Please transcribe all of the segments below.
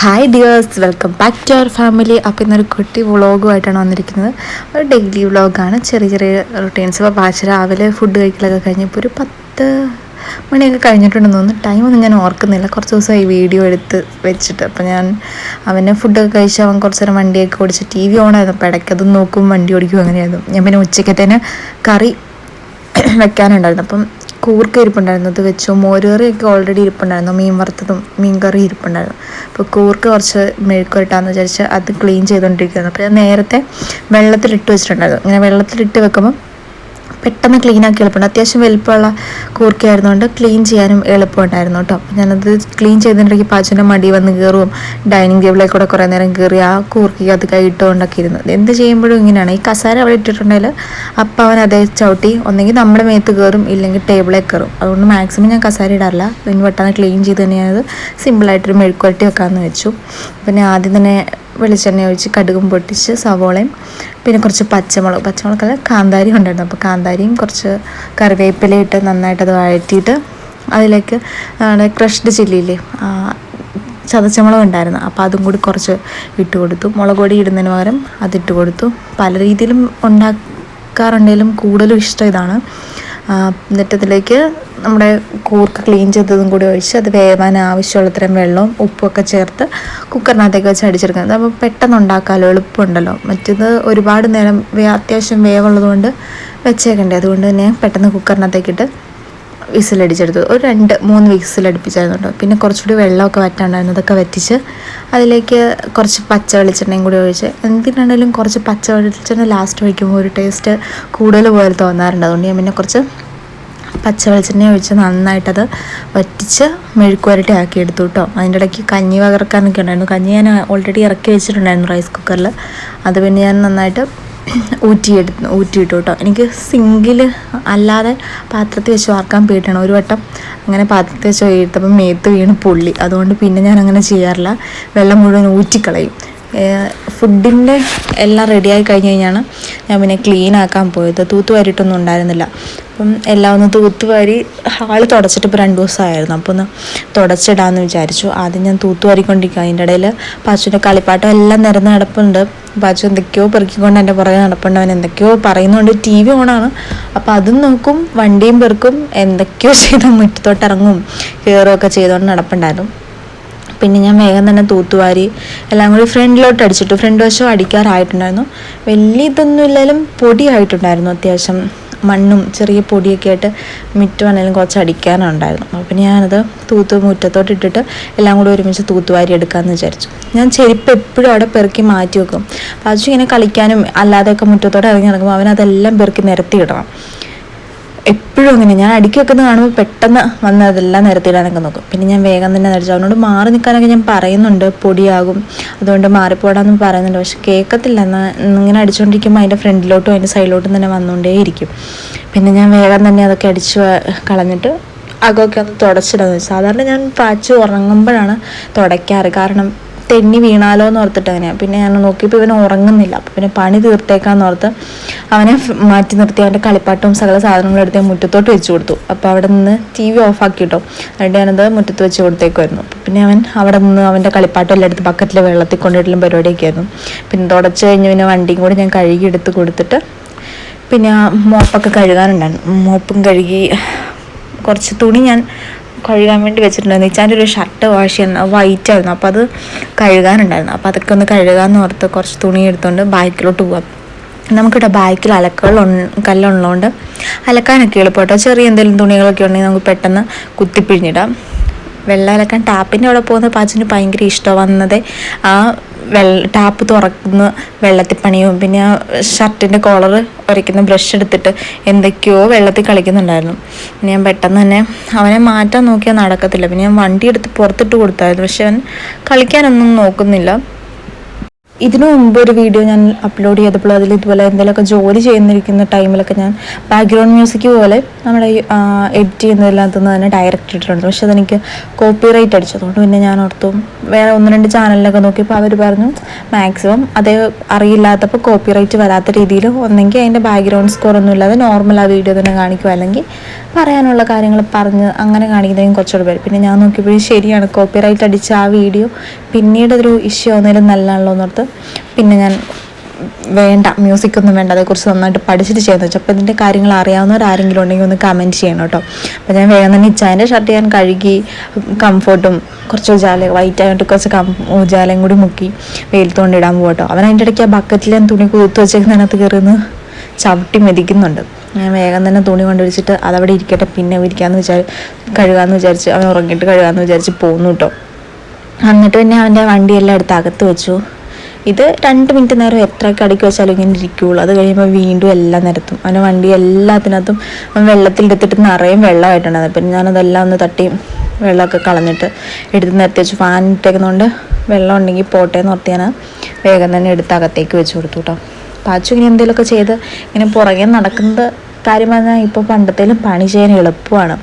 Hi dears, welcome back to our family. അപ്പോൾ ഇന്നൊരു കുട്ടി വ്ളോഗുമായിട്ടാണ് വന്നിരിക്കുന്നത്. ഒരു ഡെയിലി വ്ളോഗാണ്, ചെറിയ ചെറിയ റുട്ടീൻസ്. അപ്പോൾ ബാച്ച് രാവിലെ ഫുഡ് കഴിക്കലൊക്കെ കഴിഞ്ഞപ്പോൾ ഒരു 10 മണിയൊക്കെ കഴിഞ്ഞിട്ടുണ്ടെന്ന് തോന്നുന്നു. ടൈമൊന്നും ഞാൻ ഓർക്കുന്നില്ല, കുറച്ച് ദിവസമായി വീഡിയോ എടുത്ത് വെച്ചിട്ട്. അപ്പോൾ ഞാൻ അവനെ ഫുഡൊക്കെ കഴിച്ച് അവൻ കുറച്ച് നേരം വണ്ടിയൊക്കെ ഓടിച്ച് ടി വി ഓണായിരുന്നു. അപ്പോൾ ഇടയ്ക്ക് അതും നോക്കും, വണ്ടി ഓടിക്കും, അങ്ങനെയായിരുന്നു. ഞാൻ പിന്നെ ഉച്ചക്കത്തേന് കറി വെക്കാനുണ്ടായിരുന്നു. അപ്പം കൂർക്ക ഇരിപ്പുണ്ടായിരുന്നു, അത് വെച്ചു. മോരുകറിയൊക്കെ ഓൾറെഡി ഇരിപ്പുണ്ടായിരുന്നു, മീൻ വറുത്തതും മീൻ കറി ഇരിപ്പുണ്ടായിരുന്നു. അപ്പോൾ കൂർക്ക കുറച്ച് മെഴുക്കുവരട്ടാന്ന് വിചാരിച്ച് അത് ക്ലീൻ ചെയ്തുകൊണ്ടിരിക്കുകയായിരുന്നു. അപ്പോൾ ഞാൻ നേരത്തെ വെള്ളത്തിലിട്ട് വെച്ചിട്ടുണ്ടായിരുന്നു. ഇങ്ങനെ വെള്ളത്തിലിട്ട് വെക്കുമ്പോൾ പെട്ടെന്ന് ക്ലീനാക്കി എളുപ്പമുണ്ട്. അത്യാവശ്യം വലുപ്പമുള്ള കൂർക്കയായിരുന്നുകൊണ്ട് ക്ലീൻ ചെയ്യാനും എളുപ്പമുണ്ടായിരുന്നു കേട്ടോ. അപ്പോൾ ഞാനത് ക്ലീൻ ചെയ്തിട്ടുണ്ടെങ്കിൽ പാച്ചൻ്റെ മടി വന്ന് കയറും, ഡൈനിങ് ടേബിളിൽ കൂടെ കുറേ നേരം കയറി ആ കൂർക്കയ്ക്ക് അത് കൈയിട്ടുകൊണ്ടൊക്കെ ഇരുന്നത്. എന്ത് ചെയ്യുമ്പോഴും ഇങ്ങനെയാണ്. ഈ കസാര അവിടെ ഇട്ടിട്ടുണ്ടെങ്കിൽ അപ്പം അവൻ അതേ ചവിട്ടി ഒന്നെങ്കിൽ നമ്മുടെ മേത്ത് കയറും, ഇല്ലെങ്കിൽ ടേബിളിൽ കയറും. അതുകൊണ്ട് മാക്സിമം ഞാൻ കസാര ഇടാറില്ല. ഇനി പെട്ടെന്ന് ക്ലീൻ ചെയ്ത് തന്നെ ഞാനത് സിമ്പിളായിട്ടൊരു മെഴുക്കുവരട്ടി വെക്കാമെന്ന് വെച്ചു. പിന്നെ ആദ്യം തന്നെ വെളിച്ചെണ്ണ ഒഴിച്ച് കടുകും പൊട്ടിച്ച് സവോളയും പിന്നെ കുറച്ച് പച്ചമുളകല്ല കാന്താരി ഉണ്ടായിരുന്നു. അപ്പോൾ കാന്താരിയും കുറച്ച് കറിവേപ്പിലയിട്ട് നന്നായിട്ടത് വഴറ്റിയിട്ട് അതിലേക്ക് ക്രഷ്ഡ് ചില്ലിയില്ലേ, ചതച്ചമുളക് ഉണ്ടായിരുന്നു. അപ്പോൾ അതും കൂടി കുറച്ച് ഇട്ട് കൊടുത്തു. മുളക് പൊടി ഇടുന്നതിന് പകരം അതിട്ട് കൊടുത്തു. പല രീതിയിലും ഉണ്ടാക്കാറുണ്ടെങ്കിലും കൂടുതലും ഇഷ്ടം ഇതാണ്. എന്നിട്ട് ഇതിലേക്ക് നമ്മുടെ കൂർക്ക ക്ലീൻ ചെയ്തതും കൂടി ഒഴിച്ച് അത് വേവാൻ ആവശ്യമുള്ളത്രയും വെള്ളവും ഉപ്പൊക്കെ ചേർത്ത് കുക്കറിനകത്തേക്ക് വെച്ച് അടിച്ചെടുക്കുന്നത്. അപ്പോൾ പെട്ടെന്ന് ഉണ്ടാക്കാമല്ലോ, എളുപ്പമുണ്ടല്ലോ. മറ്റേത് ഒരുപാട് നേരം അത്യാവശ്യം വേവുള്ളത് കൊണ്ട് വെച്ചേക്കണ്ടേ. അതുകൊണ്ട് തന്നെ പെട്ടെന്ന് കുക്കറിനകത്തേക്കിട്ട് വിസിലടിച്ചെടുത്തു. ഒരു 2-3 വിസിലടുപ്പിച്ചായിരുന്നു കേട്ടോ. പിന്നെ കുറച്ചുകൂടി വെള്ളമൊക്കെ വറ്റാണ്ടായിരുന്നു, അതൊക്കെ വറ്റിച്ച് അതിലേക്ക് കുറച്ച് പച്ച വെളിച്ചെണ്ണയും കൂടി ഒഴിച്ച്. എന്തിനാണെങ്കിലും കുറച്ച് പച്ച വെളിച്ചെണ്ണ ലാസ്റ്റ് ഒഴിക്കുമ്പോൾ ഒരു ടേസ്റ്റ് കൂടുതൽ പോലെ തോന്നാറുണ്ട്. അതുകൊണ്ട് ഞാൻ പിന്നെ കുറച്ച് പച്ച വെളിച്ചെണ്ണ ഒഴിച്ച് നന്നായിട്ടത് വറ്റിച്ച് മെഴുക്കുവരട്ടി ആക്കി എടുത്തു കേട്ടോ. അതിൻ്റെ ഇടയ്ക്ക് കഞ്ഞി വകർക്കാനൊക്കെ ഉണ്ടായിരുന്നു. കഞ്ഞി ഞാൻ ഓൾറെഡി ഇറക്കി വെച്ചിട്ടുണ്ടായിരുന്നു റൈസ് കുക്കറിൽ. അത് പിന്നെ ഞാൻ നന്നായിട്ട് ഊറ്റിയിട്ടു കേട്ടോ. എനിക്ക് സിങ്കിൽ അല്ലാതെ പാത്രത്തിൽ വെച്ച് വാർക്കാൻ പേടിയാണ്. ഒരു വട്ടം അങ്ങനെ പാത്രത്തിൽ വെച്ച് എടുത്തപ്പോൾ മേത്ത് വീണ് പൊള്ളി. അതുകൊണ്ട് പിന്നെ ഞാൻ അങ്ങനെ ചെയ്യാറില്ല, വെള്ളം മുഴുവൻ ഊറ്റിക്കളയും. ഫുഡിൻ്റെ എല്ലാം റെഡിയായി കഴിഞ്ഞ് കഴിഞ്ഞാണ് ഞാൻ പിന്നെ ക്ലീൻ ആക്കാൻ പോയത്. തൂത്തുവാരിയിട്ടൊന്നും ഉണ്ടായിരുന്നില്ല. അപ്പം എല്ലാം ഒന്ന് തൂത്തുവാരി ഹാള് തുടച്ചിട്ട് ഇപ്പോൾ 2 ദിവസമായിരുന്നു. അപ്പോൾ ഒന്ന് തുടച്ചിടാമെന്ന് വിചാരിച്ചു. ആദ്യം ഞാൻ തൂത്തുവാരിക്കൊണ്ടിരിക്കുക. അതിൻ്റെ ഇടയിൽ പാച്ചുവിൻ്റെ കളിപ്പാട്ടം എല്ലാം നിരന്ന് നടപ്പുണ്ട്. പാച്ചു എന്തൊക്കെയോ പെറുക്കിക്കൊണ്ട് എൻ്റെ പുറകെ നടപ്പുണ്ട്. അവൻ എന്തൊക്കെയോ പറയുന്നുണ്ട്. ടി വി ഓണാണ്. അപ്പോൾ അതും നോക്കും, വണ്ടിയും പെറുക്കും, എന്തൊക്കെയോ ചെയ്ത് മുറ്റത്തോട്ടിറങ്ങും കയറുകയൊക്കെ ചെയ്തുകൊണ്ട് നടപ്പുണ്ടായിരുന്നു. പിന്നെ ഞാൻ വേഗം തന്നെ തൂത്തുവാരി എല്ലാം കൂടി ഫ്രണ്ടിലോട്ട് അടിച്ചിട്ടു. ഫ്രണ്ട് വശം അടിക്കാറായിട്ടുണ്ടായിരുന്നു. വലിയ ഇതൊന്നും ഇല്ലെങ്കിലും പൊടിയായിട്ടുണ്ടായിരുന്നു. അത്യാവശ്യം മണ്ണും ചെറിയ പൊടിയൊക്കെ ആയിട്ട് മിറ്റുവാണെങ്കിലും കുറച്ച് അടിക്കാനുണ്ടായിരുന്നു. അപ്പോൾ പിന്നെ ഞാനത് മുറ്റത്തോട്ട് ഇട്ടിട്ട് എല്ലാം കൂടി ഒരുമിച്ച് തൂത്തുവാരി എടുക്കാമെന്ന് വിചാരിച്ചു. ഞാൻ ചെരുപ്പ് എപ്പോഴും അവിടെ പെറുക്കി മാറ്റി വെക്കും. പാച്ചു ഇങ്ങനെ കളിക്കാനും അല്ലാതെയൊക്കെ മുറ്റത്തോട്ട് ഇറങ്ങി നടക്കുമ്പോൾ അവനതെല്ലാം പെറുക്കി നിരത്തി ഇടണം. എപ്പോഴും അങ്ങനെ. ഞാൻ അടുക്കി വെക്കുന്നത് കാണുമ്പോൾ പെട്ടെന്ന് വന്ന് അതെല്ലാം നിരത്തിയിടാനൊക്കെ നോക്കും. പിന്നെ ഞാൻ വേഗം തന്നെ നടിച്ചു. അവനോട് മാറി നിൽക്കാനൊക്കെ ഞാൻ പറയുന്നുണ്ട്, പൊടിയാകും, അതുകൊണ്ട് മാറിപ്പോടാന്ന് പറയുന്നുണ്ട്. പക്ഷെ കേൾക്കത്തില്ല. എന്നാൽ ഇങ്ങനെ അടിച്ചുകൊണ്ടിരിക്കുമ്പോൾ അതിൻ്റെ ഫ്രണ്ടിലോട്ടും അതിൻ്റെ സൈഡിലോട്ടും തന്നെ വന്നുകൊണ്ടേയിരിക്കും. പിന്നെ ഞാൻ വേഗം തന്നെ അതൊക്കെ അടിച്ച് കളഞ്ഞിട്ട് അകമൊക്കെ ഒന്ന് തുടച്ചിടാന്ന് വെച്ചു. സാധാരണ ഞാൻ പാച്ച് ഉറങ്ങുമ്പോഴാണ് തുടയ്ക്കാറ്, കാരണം തെന്നി വീണാലോ എന്ന് ഓർത്തിട്ട് അങ്ങനെയാണ്. പിന്നെ ഞാൻ നോക്കിയപ്പോൾ ഇവൻ ഉറങ്ങുന്നില്ല. അപ്പോൾ പിന്നെ പണി തീർത്തേക്കാന്ന് ഓർത്ത് അവനെ മാറ്റി നിർത്തി അവൻ്റെ കളിപ്പാട്ടവും സകല സാധനങ്ങളും എടുത്ത് മുറ്റത്തോട്ട് വെച്ച് കൊടുത്തു. അപ്പോൾ അവിടെ നിന്ന് ടി വി ഓഫാക്കി കേട്ടോ. എന്നിട്ട് ഞാനത് മുറ്റത്ത് വെച്ച് കൊടുത്തേക്കുമായിരുന്നു. അപ്പോൾ പിന്നെ അവൻ അവിടെ നിന്ന് അവൻ്റെ കളിപ്പാട്ടം എല്ലാം എടുത്ത് ബക്കറ്റിൽ വെള്ളത്തിൽ കൊണ്ടിട്ടുള്ള പരിപാടിയൊക്കെ ആയിരുന്നു. പിന്നെ തുടച്ച് കഴിഞ്ഞ് പിന്നെ വണ്ടിയും കൂടി ഞാൻ കഴുകി എടുത്ത് കൊടുത്തിട്ട് പിന്നെ മോപ്പൊക്കെ കഴുകാനുണ്ടായിരുന്നു. മോപ്പും കഴുകി കുറച്ച് തുണി ഞാൻ കഴുകാൻ വേണ്ടി വെച്ചിട്ടുണ്ടായിരുന്നു. ഇച്ചാൻ്റെ ഒരു ഷർട്ട് വാഷ് ചെയ്യുന്ന വൈറ്റ് ആയിരുന്നു. അപ്പോൾ അത് കഴുകാനുണ്ടായിരുന്നു. അപ്പോൾ അതൊക്കെ ഒന്ന് കഴുകാമെന്ന് ഓർത്ത് കുറച്ച് തുണി എടുത്തുകൊണ്ട് ബാക്കിലോട്ട് പോകാം. നമുക്കിവിടെ ബാക്കിൽ കല്ലുള്ളതുകൊണ്ട് അലക്കാനൊക്കെ എളുപ്പട്ടോ. ചെറിയ എന്തെങ്കിലും തുണികളൊക്കെ ഉണ്ടെങ്കിൽ നമുക്ക് പെട്ടെന്ന് കുത്തിപ്പിഴിഞ്ഞിടാം. വെള്ളം അലക്കാൻ ടാപ്പിൻ്റെ അവിടെ പോകുന്ന പാച്ചിന് ഭയങ്കര ഇഷ്ടമാണ്. വന്നത് ആ ടാപ്പ് തുറക്കുന്ന വെള്ളത്തിൽ പണിയും പിന്നെ ആ ഷർട്ടിൻ്റെ കോളർ ഉരയ്ക്കുന്ന ബ്രഷ് എടുത്തിട്ട് എന്തൊക്കെയോ വെള്ളത്തിൽ കളിക്കുന്നുണ്ടായിരുന്നു. പിന്നെ ഞാൻ പെട്ടെന്ന് തന്നെ അവനെ മാറ്റാൻ നോക്കിയാൽ നടക്കത്തില്ല. പിന്നെ ഞാൻ വണ്ടി എടുത്ത് പുറത്തിട്ട് കൊടുത്തായിരുന്നു. പക്ഷെ അവൻ കളിക്കാനൊന്നും നോക്കുന്നില്ല. ഇതിനു മുമ്പ് ഒരു വീഡിയോ ഞാൻ അപ്ലോഡ് ചെയ്തപ്പോൾ അതിൽ ഇതുപോലെ എന്തെങ്കിലുമൊക്കെ ജോലി ചെയ്യുന്നിരിക്കുന്ന ടൈമിലൊക്കെ ഞാൻ ബാക്ക്ഗ്രൗണ്ട് മ്യൂസിക് പോലെ നമ്മുടെ എഡിറ്റ് ചെയ്യുന്നതിനകത്ത് നിന്ന് തന്നെ ഡയറക്റ്റ് ഇട്ടിട്ടുണ്ട്. പക്ഷെ അതെനിക്ക് കോപ്പിറൈറ്റ് അടിച്ചതുകൊണ്ട് പിന്നെ ഞാൻ ഓർത്തു വേറെ 1-2 ചാനലിലൊക്കെ നോക്കിയപ്പോൾ അവർ പറഞ്ഞു മാക്സിമം അതേ അറിയില്ലാത്തപ്പോൾ കോപ്പിറൈറ്റ് വരാത്ത രീതിയിൽ ഒന്നെങ്കിൽ അതിൻ്റെ ബാക്ക്ഗ്രൗണ്ട് സ്കോർ ഒന്നും ഇല്ലാതെ നോർമൽ ആ വീഡിയോ തന്നെ കാണിക്കുക, അല്ലെങ്കിൽ പറയാനുള്ള കാര്യങ്ങൾ പറഞ്ഞ് അങ്ങനെ കാണിക്കുന്നതും കുറച്ചുകൂടെ പേര്. പിന്നെ ഞാൻ നോക്കിയപ്പോഴും ശരിയാണ്, കോപ്പിറൈറ്റ് അടിച്ച ആ വീഡിയോ പിന്നീട് ഒരു ഇഷ്യൂ ആവുന്നതിലും നല്ലതാണല്ലോ എന്നോർത്ത് പിന്നെ ഞാൻ വേണ്ട, മ്യൂസിക്കൊന്നും വേണ്ട, അതേക്കുറിച്ച് നന്നായിട്ട് പഠിച്ചിട്ട് ചെയ്യാമെന്ന് വെച്ചു. അപ്പോൾ ഇതിൻ്റെ കാര്യങ്ങൾ അറിയാവുന്നവരാരെങ്കിലും ഉണ്ടെങ്കിൽ ഒന്ന് കമൻറ്റ് ചെയ്യണം കേട്ടോ. അപ്പോൾ ഞാൻ വേഗം തന്നെ ഇച്ചാൻ്റെ ഷർട്ട് ഞാൻ കഴുകി കംഫോർട്ടും കുറച്ച് ഉജാല വൈറ്റ് ആയിട്ട് കുറച്ച് ഉജാലയും കൂടി മുക്കി വെയിലത്തുകൊണ്ട് ഇടാൻ പോകും കേട്ടോ. അവൻ അതിൻ്റെ ഇടയ്ക്ക് ആ ബക്കറ്റിൽ ഞാൻ തുണി കുതിർത്ത് വെച്ചേക്കുന്നതിനകത്ത് കയറിന്ന് ചവിട്ടി മെതിക്കുന്നുണ്ട്. ഞാൻ വേഗം തന്നെ തുണി കൊണ്ടുവച്ചിട്ട് അതവിടെ ഇരിക്കട്ടെ, പിന്നെ കഴുകാമെന്ന് വിചാരിച്ച് അവൻ ഉറങ്ങിയിട്ട് കഴുകാമെന്ന് വിചാരിച്ച് പോന്നു കേട്ടോ. എന്നിട്ട് പിന്നെ അവൻ്റെ വണ്ടിയെല്ലാം എടുത്ത് അകത്ത് വെച്ചു. ഇത് 2 മിനിറ്റ് നേരം എത്രയൊക്കെ അടുക്കി വെച്ചാലും ഇങ്ങനെ ഇരിക്കുകയുള്ളൂ. അത് കഴിയുമ്പോൾ വീണ്ടും എല്ലാം നിരത്തും. അവൻ്റെ വണ്ടി എല്ലാത്തിനകത്തും വെള്ളത്തിലെടുത്തിട്ട് നിറയും വെള്ളമായിട്ടുണ്ടായിരുന്നു. പിന്നെ ഞാനതെല്ലാം ഒന്ന് തട്ടി വെള്ളമൊക്കെ കളഞ്ഞിട്ട് എടുത്ത് നിരത്തി വെച്ചു. ഫാൻ ഇട്ടേക്കുന്നതുകൊണ്ട് വെള്ളം ഉണ്ടെങ്കിൽ പോട്ടെ എന്ന് ഓർത്ത് ഞാൻ വേഗം തന്നെ എടുത്ത് അകത്തേക്ക് വെച്ച് കൊടുത്തു കേട്ടോ. പാച്ചു ഇങ്ങനെ എന്തെങ്കിലുമൊക്കെ ചെയ്ത് ഇങ്ങനെ പുറകെ നടക്കുന്നത് കാര്യം പറഞ്ഞാൽ ഇപ്പോൾ പണ്ടത്തേലും പണി ചെയ്യാൻ എളുപ്പമാണ്.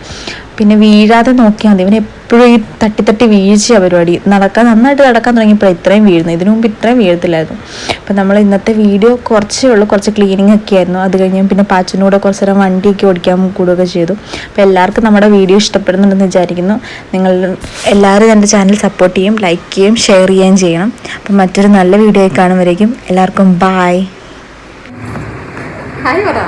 പിന്നെ വീഴാതെ നോക്കിയാൽ മതി. ഇവന് എപ്പോഴും ഈ തട്ടി വീഴ്ച പരിപാടി. നന്നായിട്ട് നടക്കാൻ തുടങ്ങിയപ്പോൾ ഇത്രയും വീഴുന്നു. ഇതിനു മുമ്പ് ഇത്രയും വീഴത്തില്ലായിരുന്നു. അപ്പം നമ്മൾ ഇന്നത്തെ വീഡിയോ കുറച്ചേ ഉള്ളൂ, കുറച്ച് ക്ലീനിങ് ഒക്കെ ആയിരുന്നു. അത് കഴിഞ്ഞ് പിന്നെ പാച്ചിനൂടെ കുറച്ച് നേരം വണ്ടിയൊക്കെ ഓടിക്കാൻ കൂടുകയൊക്കെ ചെയ്തു. അപ്പോൾ എല്ലാവർക്കും നമ്മുടെ വീഡിയോ ഇഷ്ടപ്പെടുന്നുണ്ടെന്ന് വിചാരിക്കുന്നു. നിങ്ങൾ എല്ലാവരും എൻ്റെ ചാനൽ സപ്പോർട്ട് ചെയ്യും, ലൈക്ക് ചെയ്യും, ഷെയർ ചെയ്യുകയും ചെയ്യണം. അപ്പം മറ്റൊരു നല്ല വീഡിയോ ആയി കാണുമ്പോഴേക്കും എല്ലാവർക്കും ബായ്. ഹായ് പറ.